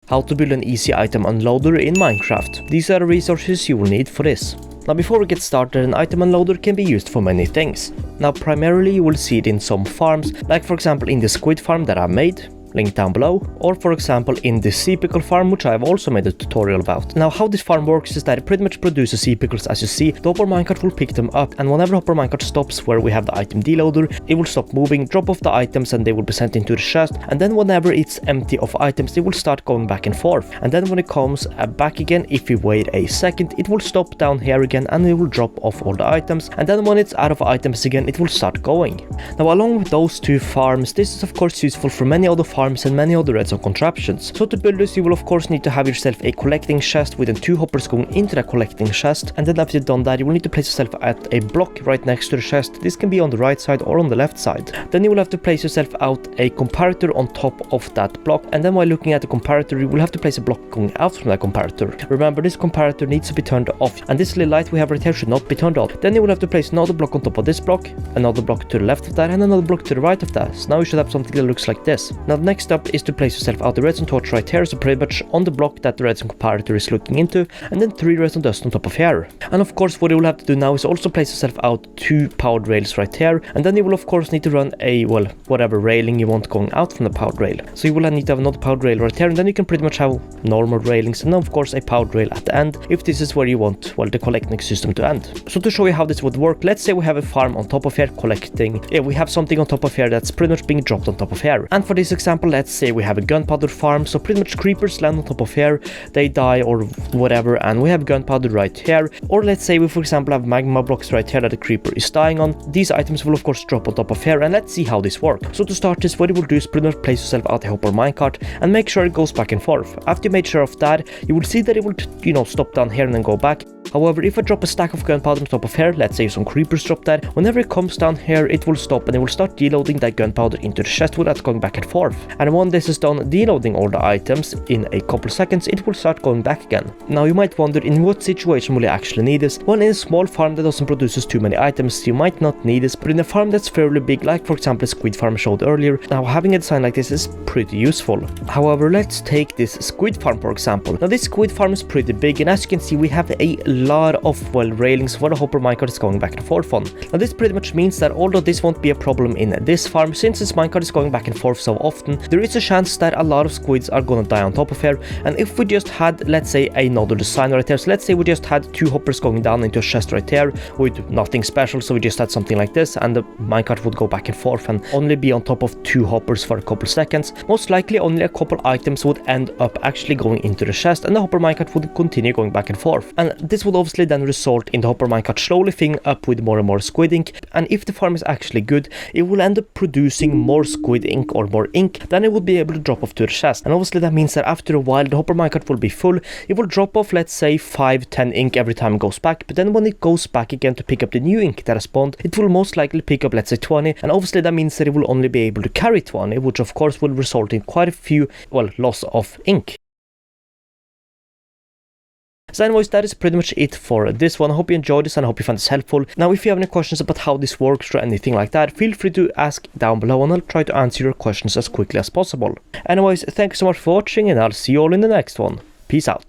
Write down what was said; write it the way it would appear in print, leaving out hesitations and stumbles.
how to build an easy item unloader in Minecraft. These are the resources you will need for this. Now before we get started, an item unloader can be used for many things. Now primarily you will see it in some farms, like for example in the squid farm that I made, link down below, or for example in the sea pickle farm, which I have also made a tutorial about. Now how this farm works is that it pretty much produces sea pickles. As you see, the hopper minecart will pick them up, and whenever hopper minecart stops where we have the item deloader, it will stop moving, drop off the items, and they will be sent into the chest. And then whenever it's empty of items, it will start going back and forth. And then when it comes back again, if we wait a second, it will stop down here again and it will drop off all the items. And then when it's out of items again, it will start going. Now along with those two farms, this is of course useful for many other farms and many other redstone contraptions. So to build this, you will of course need to have yourself a collecting chest with 2 hoppers going into that collecting chest, and then after you've done that, you will need to place yourself at a block right next to the chest. This can be on the right side or on the left side. Then you will have to place yourself out a comparator on top of that block, and then while looking at the comparator, you will have to place a block going out from that comparator. Remember, this comparator needs to be turned off, and this little light we have right here should not be turned off. Then you will have to place another block on top of this block, another block to the left of that, and another block to the right of that. So now you should have something that looks like this. Now next up is to place yourself out the redstone torch right here, so pretty much on the block that the redstone comparator is looking into, and then 3 redstone dust on top of here. And of course what you will have to do now is also place yourself out 2 powered rails right here, and then you will of course need to run a, well, whatever railing you want going out from the powered rail. So you will need to have another powered rail right here, and then you can pretty much have normal railings, and then of course a powered rail at the end, if this is where you want, well, the collecting system to end. So to show you how this would work, let's say we have a farm on top of here collecting, we have something on top of here that's pretty much being dropped on top of here. And for this example, let's say we have a gunpowder farm, so pretty much creepers land on top of here, they die or whatever, and we have gunpowder right here. Or let's say we for example have magma blocks right here that the creeper is dying on. These items will of course drop on top of here, and let's see how this works. So to start this, what you will do is pretty much place yourself out a hopper minecart and make sure it goes back and forth. After you made sure of that, you will see that it will, stop down here and then go back. However, if I drop a stack of gunpowder on top of here, let's say some creepers drop that, whenever it comes down here, it will stop and it will start deloading that gunpowder into the chest without going back and forth. And when this is done deloading all the items in a couple seconds, it will start going back again. Now you might wonder, in what situation will you actually need this? Well, in a small farm that doesn't produce too many items, you might not need this, but in a farm that's fairly big, like for example the squid farm I showed earlier, now having a design like this is pretty useful. However, let's take this squid farm for example. Now this squid farm is pretty big, and as you can see, we have a lot of, well, railings for the hopper minecart is going back and forth on. Now this pretty much means that although this won't be a problem in this farm, since this minecart is going back and forth so often, there is a chance that a lot of squids are gonna die on top of here. And if we just had, let's say, another design right here, so let's say we just had 2 hoppers going down into a chest right here with nothing special, so we just had something like this, and the minecart would go back and forth and only be on top of 2 hoppers for a couple seconds, most likely only a couple items would end up actually going into the chest, and the hopper minecart would continue going back and forth. And this would obviously then result in the hopper minecart slowly filling up with more and more squid ink, and if the farm is actually good, it will end up producing more squid ink or more ink than it would be able to drop off to the chest. And obviously that means that after a while the hopper minecart will be full. It will drop off, let's say, 5-10 ink every time it goes back, but then when it goes back again to pick up the new ink that has spawned, it will most likely pick up, let's say, 20, and obviously that means that it will only be able to carry 20, which of course will result in quite a few, well, loss of ink. So anyways, that is pretty much it for this one. I hope you enjoyed this and I hope you found this helpful. Now if you have any questions about how this works or anything like that, feel free to ask down below and I'll try to answer your questions as quickly as possible. Anyways, thank you so much for watching, and I'll see you all in the next one. Peace out.